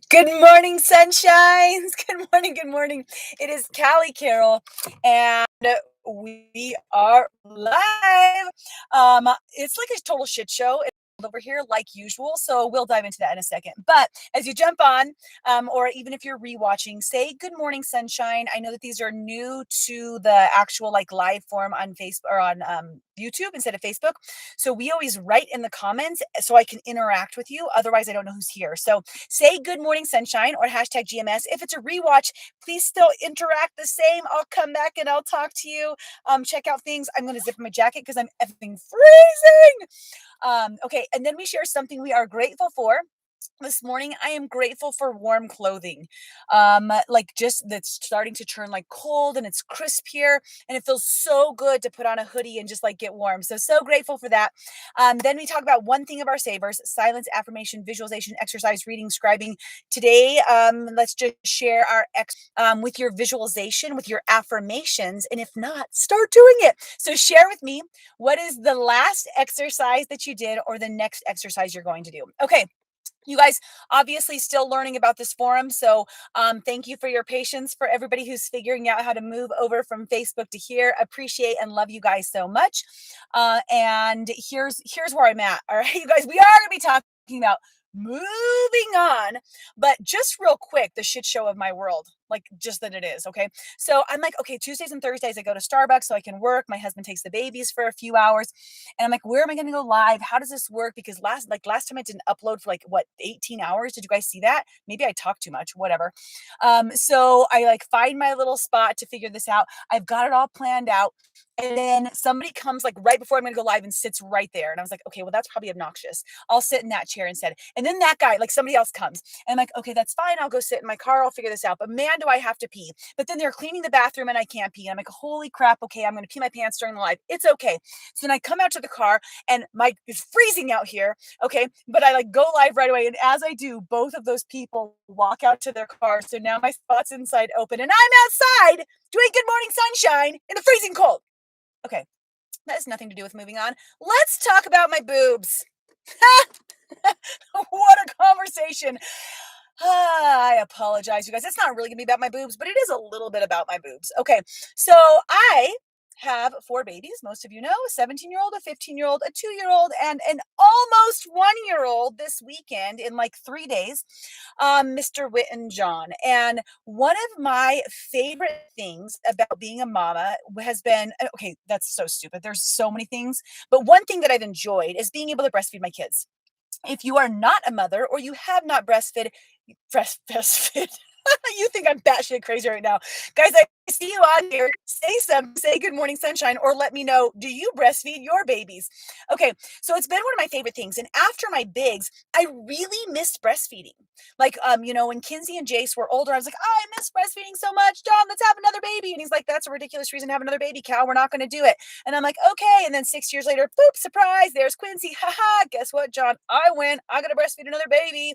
Good morning, sunshines. Good morning. Good morning. It is Callie Carroll, and we are live. It's like a total shit show over here, like usual. So we'll dive into that in a second. But as you jump on, or even if you're rewatching, say good morning, sunshine. I know that these are new to the actual like live form on Facebook or on YouTube instead of Facebook. So we always write in the comments so I can interact with you. Otherwise, I don't know who's here. So say good morning, sunshine, or hashtag GMS. If it's a rewatch, please still interact the same. I'll come back and I'll talk to you. Check out things. I'm going to zip my jacket because I'm effing freezing. Okay, and then we share something we are grateful for. This morning, I am grateful for warm clothing. Like just that's starting to turn like cold and it's crisp here, and it feels so good to put on a hoodie and just like get warm. So grateful for that. Then we talk about one thing of our savers: silence, affirmation, visualization, exercise, reading, scribing. Today, let's just share our with your visualization, with your affirmations, and if not, start doing it. So share with me what is the last exercise that you did or the next exercise you're going to do. Okay, you guys obviously still learning about this forum, so thank you for your patience. For everybody who's figuring out how to move over from Facebook to here, appreciate and love you guys so much. And here's where I'm at. All right, you guys, we are going to be talking about moving on, but just real quick, the shit show of my world, like just that it is. Okay, so I'm like, okay, Tuesdays and Thursdays I go to Starbucks so I can work. My husband takes the babies for a few hours, and I'm like, where am I going to go live? How does this work? Because last time I didn't upload for like what 18 hours. Did you guys see that? Maybe I talked too much, whatever. So I like find my little spot to figure this out. I've got it all planned out. And then somebody comes like right before I'm going to go live and sits right there. And I was like, okay, well, that's probably obnoxious. I'll sit in that chair instead. And then that guy, like somebody else comes. And I'm like, okay, that's fine. I'll go sit in my car. I'll figure this out. But man, do I have to pee. But then they're cleaning the bathroom and I can't pee. And I'm like, holy crap. Okay, I'm going to pee my pants during the live. It's okay. So then I come out to the car and it's freezing out here. Okay. But I like go live right away. And as I do, both of those people walk out to their car. So now my spot's inside open and I'm outside doing good morning sunshine in the freezing cold. Okay. That has nothing to do with moving on. Let's talk about my boobs. What a conversation. I apologize, you guys. It's not really going to be about my boobs, but it is a little bit about my boobs. Okay. So I have 4 babies. Most of you know, a 17-year-old, a 15-year-old, a 2-year-old, and an almost 1-year-old this weekend in like 3 days, Mr. Witten John. And one of my favorite things about being a mama has been, okay, that's so stupid. There's so many things, but one thing that I've enjoyed is being able to breastfeed my kids. If you are not a mother or you have not breastfed, you think I'm batshit crazy right now. Guys, I see you on here. Say good morning, sunshine, or let me know, do you breastfeed your babies? Okay, so it's been one of my favorite things. And after my bigs, I really missed breastfeeding. Like, when Kinsey and Jace were older, I was like, oh, I miss breastfeeding so much. John, let's have another baby. And he's like, that's a ridiculous reason to have another baby, Cal. We're not going to do it. And I'm like, okay. And then 6 years later, boop, surprise, there's Quincy. Haha, guess what, John? I win. I got to breastfeed another baby.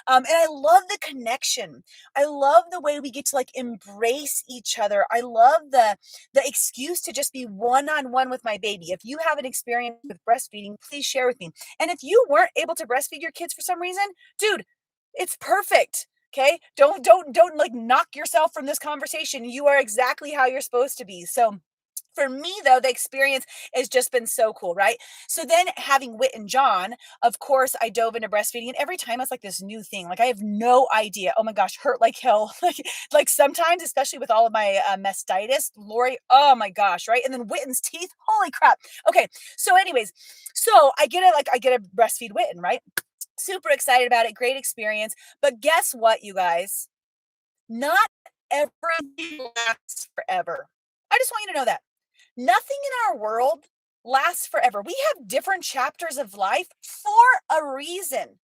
And I love the connection. I love the way we get to like embrace each other. I love the excuse to just be one-on-one with my baby. If you have an experience with breastfeeding, please share with me. And if you weren't able to breastfeed your kids for some reason, dude, it's perfect. Okay? Don't like knock yourself from this conversation. You are exactly how you're supposed to be. So for me, though, the experience has just been so cool, right? So then having Whit and John, of course, I dove into breastfeeding, and every time it's like this new thing. Like I have no idea. Oh my gosh, hurt like hell. like sometimes, especially with all of my mastitis, Lori. Oh my gosh, right? And then Witten's teeth. Holy crap. Okay. So, anyways, so I get a breastfeed Witten, right? Super excited about it. Great experience. But guess what, you guys? Not everything lasts forever. I just want you to know that. Nothing in our world lasts forever. We have different chapters of life for a reason.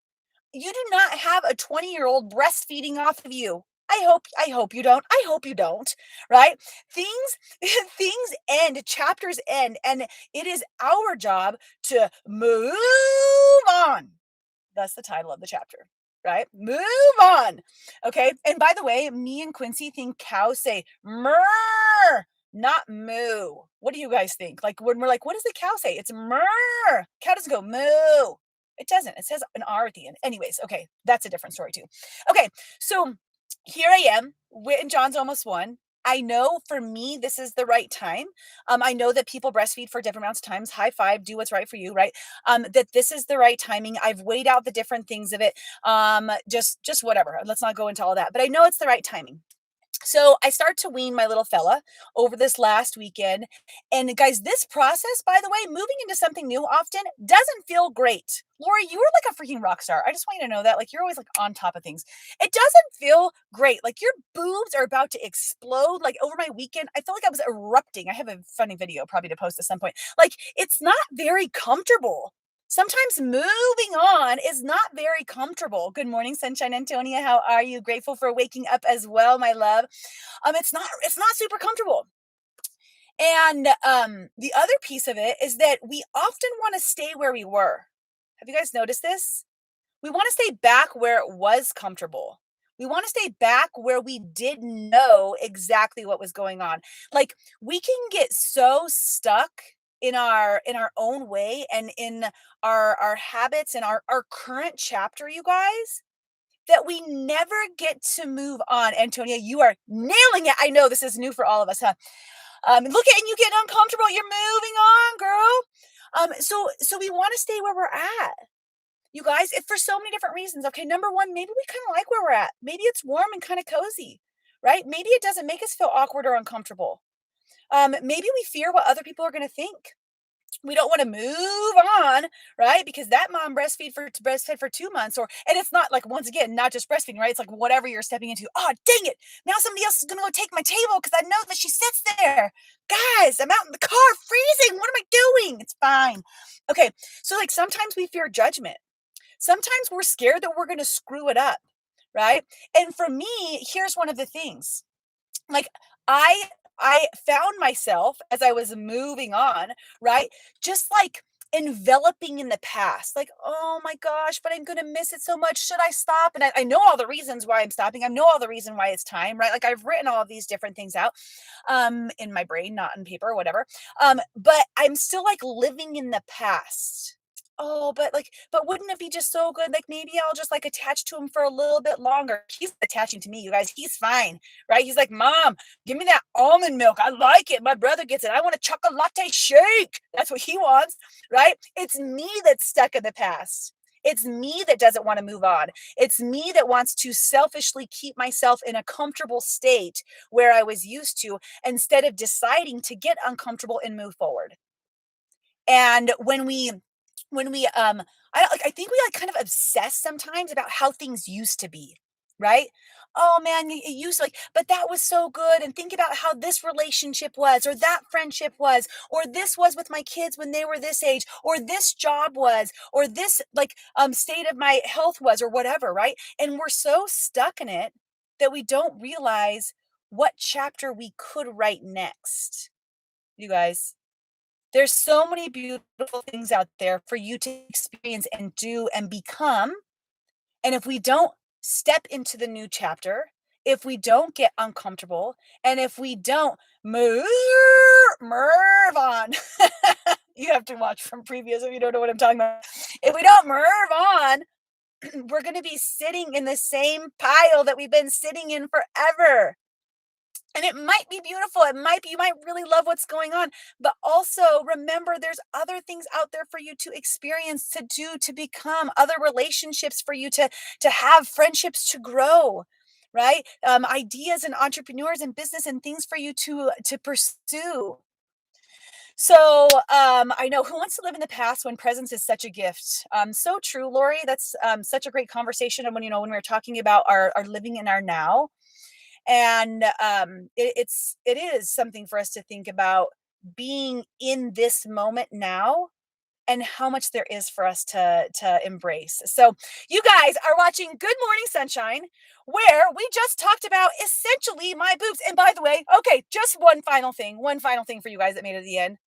You do not have a 20-year-old breastfeeding off of you. I hope you don't. I hope you don't, right? Things things end, chapters end, and it is our job to move on. That's the title of the chapter, right? Move on. Okay. And by the way, me and Quincy think cows say murr, not moo. What do you guys think? Like when we're like, what does the cow say? It's murr. Cow doesn't go moo. It doesn't. It says an R at the end. Anyways, okay, that's a different story too. Okay, so here I am. Whit and John's almost 1. I know for me this is the right time. I know that people breastfeed for different amounts of times. High five, do what's right for you, right? That this is the right timing. I've weighed out the different things of it. Just whatever. Let's not go into all that. But I know it's the right timing. So I start to wean my little fella over this last weekend. And guys, this process, by the way, moving into something new often doesn't feel great. Lori, you are like a freaking rock star. I just want you to know that. Like, you're always like on top of things. It doesn't feel great. Like, your boobs are about to explode. Like, over my weekend, I felt like I was erupting. I have a funny video probably to post at some point. Like, it's not very comfortable. Sometimes moving on is not very comfortable. Good morning, Sunshine Antonia. How are you? Grateful for waking up as well, my love. It's not super comfortable. And the other piece of it is that we often want to stay where we were. Have you guys noticed this? We want to stay back where it was comfortable. We want to stay back where we didn't know exactly what was going on. Like, we can get so stuck in our own way and in our habits and our current chapter, you guys, that we never get to move on. Antonia, you are nailing it. I know this is new for all of us, huh? Look at you getting uncomfortable. You're moving on, girl. So we want to stay where we're at. You guys, if for so many different reasons. Okay, number one, maybe we kind of like where we're at. Maybe it's warm and kind of cozy, right? Maybe it doesn't make us feel awkward or uncomfortable. Maybe we fear what other people are going to think. We don't want to move on, right? Because that mom breastfed for 2 months, and it's not like, once again, not just breastfeeding, right? It's like whatever you're stepping into. Oh, dang it! Now somebody else is going to go take my table because I know that she sits there. Guys, I'm out in the car freezing. What am I doing? It's fine. Okay, so like sometimes we fear judgment. Sometimes we're scared that we're going to screw it up, right? And for me, here's one of the things. Like, I found myself as I was moving on, right? Just like enveloping in the past. Like, oh my gosh, but I'm gonna miss it so much. Should I stop? And I know all the reasons why I'm stopping. I know all the reason why it's time, right? Like, I've written all of these different things out in my brain, not in paper, whatever. But I'm still like living in the past. Oh, but wouldn't it be just so good? Like, maybe I'll just like attach to him for a little bit longer. He's attaching to me, you guys. He's fine, right? He's like, Mom, give me that almond milk. I like it. My brother gets it. I want a chocolate latte shake. That's what he wants, right? It's me that's stuck in the past. It's me that doesn't want to move on. It's me that wants to selfishly keep myself in a comfortable state where I was used to, instead of deciding to get uncomfortable and move forward. And when we I think we like kind of obsess sometimes about how things used to be, right? Oh man, it used to, like, but that was so good. And think about how this relationship was, or that friendship was, or this was with my kids when they were this age, or this job was, or this like state of my health was, or whatever, right? And we're so stuck in it that we don't realize what chapter we could write next. You guys, there's so many beautiful things out there for you to experience and do and become. And if we don't step into the new chapter, if we don't get uncomfortable, and if we don't move, move on, you have to watch from previous if you don't know what I'm talking about. If we don't move on, we're going to be sitting in the same pile that we've been sitting in forever. And it might be beautiful. It might be, you might really love what's going on. But also remember, there's other things out there for you to experience, to do, to become, other relationships for you to have, friendships to grow, right? Ideas and entrepreneurs and business and things for you to pursue. So I know, who wants to live in the past when presence is such a gift? So true, Lori. That's such a great conversation. And when we were talking about our living in our now, and it is something for us to think about, being in this moment now, and how much there is for us to embrace. So you guys are watching Good Morning Sunshine, where we just talked about essentially my boobs. And by the way, okay, just one final thing for you guys that made it to the end.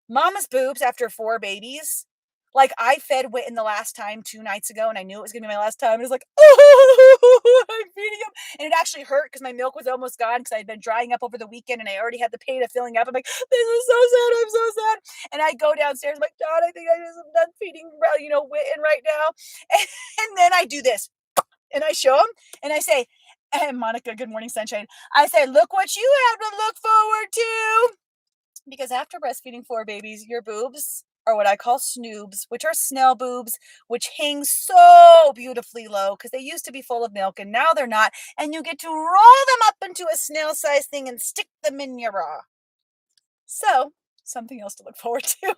Mama's boobs after 4 babies Like, I fed Witten the last time 2 nights ago, and I knew it was gonna be my last time. It was like, "Oh, I'm feeding him," and it actually hurt because my milk was almost gone because 'cause I'd been drying up over the weekend, and I already had the pain of filling up. I'm like, "This is so sad, I'm so sad," and I go downstairs, I'm like, "God, I think I just am done feeding, Witten right now," and then I do this, and I show him, and I say, and Monica, good morning, sunshine. I say, "Look what you have to look forward to." Because after breastfeeding 4 babies, your boobs are what I call snoobs, which are snell boobs, which hang so beautifully low because they used to be full of milk and now they're not. And you get to roll them up into a snail sized thing and stick them in your bra. So, something else to look forward to.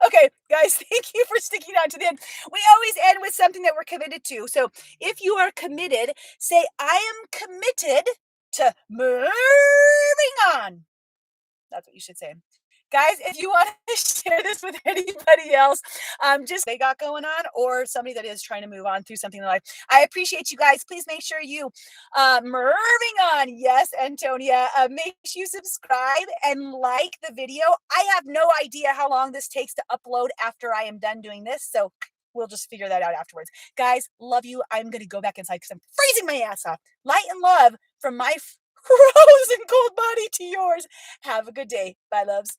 Okay, guys, thank you for sticking out to the end. We always end with something that we're committed to. So, if you are committed, say, I am committed to moving on. That's what you should say. Guys, if you want to share this with anybody else, just they got going on or somebody that is trying to move on through something in life. I appreciate you guys. Please make sure you moving on. Yes, Antonia. Make sure you subscribe and like the video. I have no idea how long this takes to upload after I am done doing this. So we'll just figure that out afterwards. Guys, love you. I'm going to go back inside because I'm freezing my ass off. Light and love from my frozen cold body to yours. Have a good day. Bye, loves.